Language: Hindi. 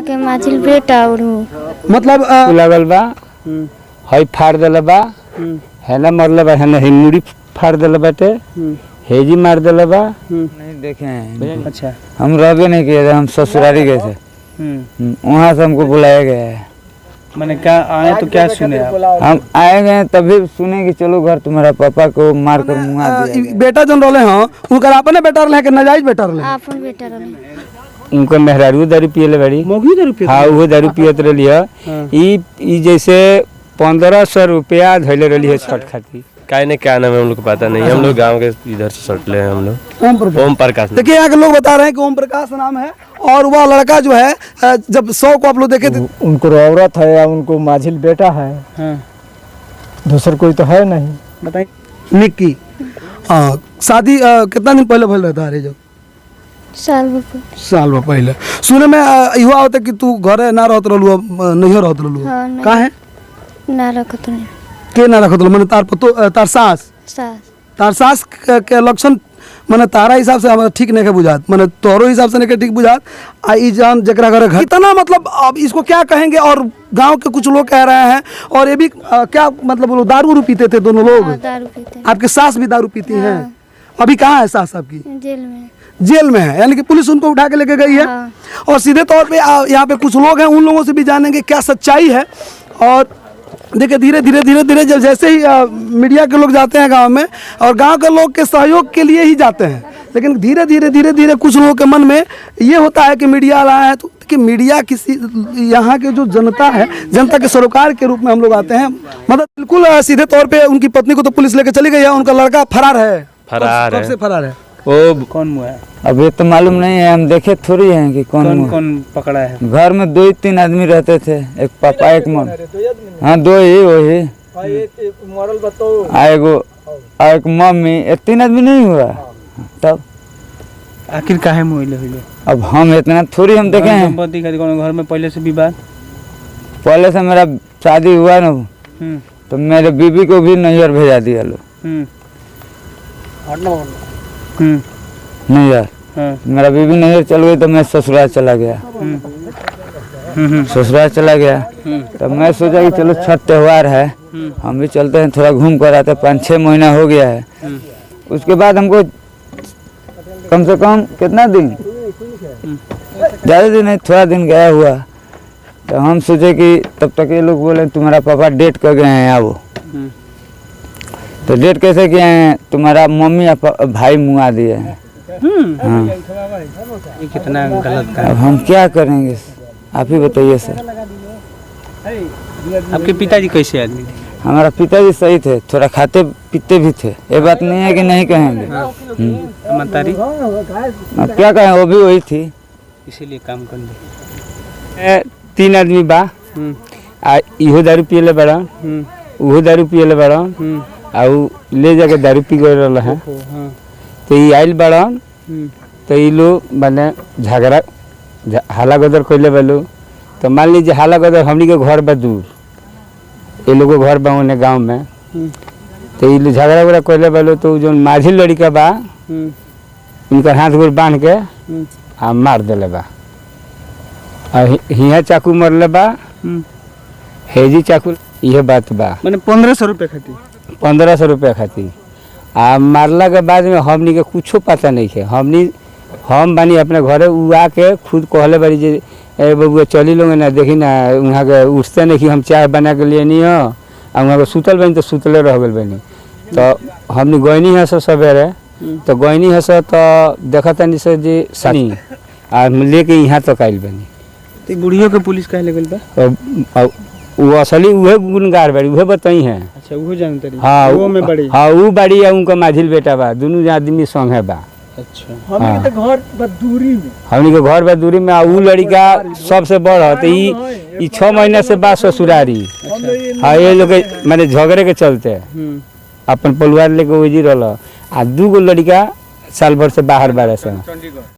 उनके माझिल बेटा और मतलब लगल बा हई फाड़ देले बा हेला मरले बा हेला मुड़ी फाड़ देले बाटे हेजी मार देले बा। नहीं देखे हैं। अच्छा हम रहबे नहीं किए थे, हम ससुरारी गए थे, वहाँ से हमको बुलाया गया है। मैंने क्या आए तो क्या सुने आप? हम आए गए तभी सुने कि चलो घर तुम्हारा पापा को मार कर मुँह दिया। बेटा जन रोले हाँ उनका अपने बेटा रहे कि नाजायज बेटा रहे? आपन बेटा रहे। उनका मेहरारू दारू पियले बड़ी। मोगी दारू पियत? हाँ वो दारू पियत रही है। ई जैसे 1500 रुपया धैले रही है छठ खाती। काय ने क्या नाम है हम लोग को पता नहीं, हम लोग गांव के इधर से सटले हैं हम लोग। ओम प्रकाश। देखिए यहाँ के लोग बता रहे हैं कि ओम प्रकाश नाम है और वह लड़का जो है जब 100 को आप लोग देखे थे उनको औरत है या उनको माझिल बेटा है। हाँ। दूसर कोई तो है नहीं। बताइए निक्की शादी कितना दिन पहले भइल रहता है? जब साल भर पहले सुने में युवा होते कि तू घरे ना रहत रहलू नहीं रहत रहलू का है ना रखत नहीं के ना रखत रहलू? माने तार पतो तार सास के लक्षण माने तारा हिसाब से हमारा ठीक नहीं के बुझात, माने तोरो हिसाब से नहीं के ठीक बुझात। आई जान जकरा घरे घर इतना मतलब अब इसको क्या कहेंगे? और गांव के कुछ लोग कह रहे हैं और ये भी क्या मतलब वो दारू पीते थे दोनों लोग? दारू पीते। आपके सास भी दारू पीती हैं? अभी कहाँ है सास आपकी? जेल में है, यानी कि पुलिस उनको उठा के लेके गई है। और सीधे तौर पे यहाँ पे कुछ लोग हैं, उन लोगों से भी जानेंगे क्या सच्चाई है। और देखिए धीरे धीरे जब जैसे ही मीडिया के लोग जाते हैं गांव में और गांव के लोग के सहयोग के लिए ही जाते हैं, लेकिन धीरे धीरे कुछ लोगों के मन में ये होता है कि मीडिया आया है तो कि मीडिया किसी यहाँ के जो जनता है, जनता के सरोकार के रूप में हम लोग आते हैं। मतलब बिल्कुल सीधे तौर पे उनकी पत्नी को तो पुलिस लेके चली गई है, उनका लड़का फरार है। फरार से फरार है वो कौन मुआ है अब ये तो मालूम नहीं है, हम देखे थोड़ी हैं कि कौन पकड़ा है। घर में 2-3 आदमी रहते थे, एक पापा एक मम्मी। हाँ 2 ही वही एक मम्मी, 3 आदमी नहीं हुआ। तब आखिर काहे मोइले होइले? अब हम इतना थोड़ी हम देखे हैं। संपत्ति का घर में पहले से विवाद? पहले से मेरा शादी हुआ ना तो मेरे बीबी को भी नैहर भेजा दिया लो। नहीं यार मेरा बीबी नैहर चल गई तो मैं ससुराल चला गया। ससुराल चला गया तब मैं सोचा कि चलो छठ त्योहार है हम भी चलते हैं, थोड़ा घूम कर आते। 5-6 महीना हो गया है। उसके बाद हमको कम से कम कितना दिन, ज़्यादा दिन नहीं, थोड़ा दिन गया हुआ तो हम सोचे कि तब तक ये लोग बोले तुम्हारा पापा डेट कर गए हैं आओ। तो डेट कैसे किए हैं? तुम्हारा मम्मी या भाई मुआ दिए हैं। हाँ। ये कितना गलत काम। अब हम क्या करेंगे आप ही बताइए सर। आपके पिताजी कैसे आदमी थे? हमारा पिताजी सही थे, थोड़ा खाते पीते भी थे, ये बात नहीं है कि नहीं कहेंगे। मतारी अब क्या कहें, वो भी वही थी, इसीलिए काम कर ले। 3 आदमी बा इहो दारू पियले बड़ा, उहो दारू पियले बड़ा और ले जाके दारू पी गए रहा है। तो ये आइल बड़ा तो ये लोग मैंने झगड़ा हाला गदर कैले बलो। तो मान लीजिए हाला गदर हमनी के घर बा दूर, ये लोग घर बा उन्हें गाँव में। तो ये झगड़ा वगड़ा कैले बलो तो जो माझी लड़का बा उनका हाथ गोड़ बांध के आ मार दिले बा। हिया चाकू मरले बा, हेजी चाकू। यह बात बा मैंने 1500 रुपये खाती 1500 रुपया खाती। आ मारला के बाद में हमनी के कुछो पता नहीं है। हम बानी अपने घरे उ आके खुद कहले बारी जे ए बबुआ चली लोगे ना, देखी ना वहाँ के उठते नहीं कि हम चाय बना के लिए नहीं हो और वहाँ के सुतल बनी तो सुतले रह गए बनी। तो हमने गयनी है सवेरे तो गयनी है तो देखा तनी से जी सनी आ लेके यहाँ तक आयल बनी। तो बुढ़ियों के पुलिस कहे लगल बा? वो असली उहे गुनगार बाड़ी उहे बताई हैं। अच्छा वो जानते रही। हाँ वो में बड़ी। हाँ वो बाड़ी है, उनका माझिल बेटा बा, दोनों आदमी संग है बा। अच्छा हमनी के घर बदूरी में, हमनी के घर बदूरी में वो लड़का सबसे बड़ है। तो ये 6 महीना से बाद ससुरारी। हाँ ये लोग मैंने झगड़े के चलते अपन परिवार लेके वही रहा आ 2 गो लड़का साल भर से बाहर बारह से।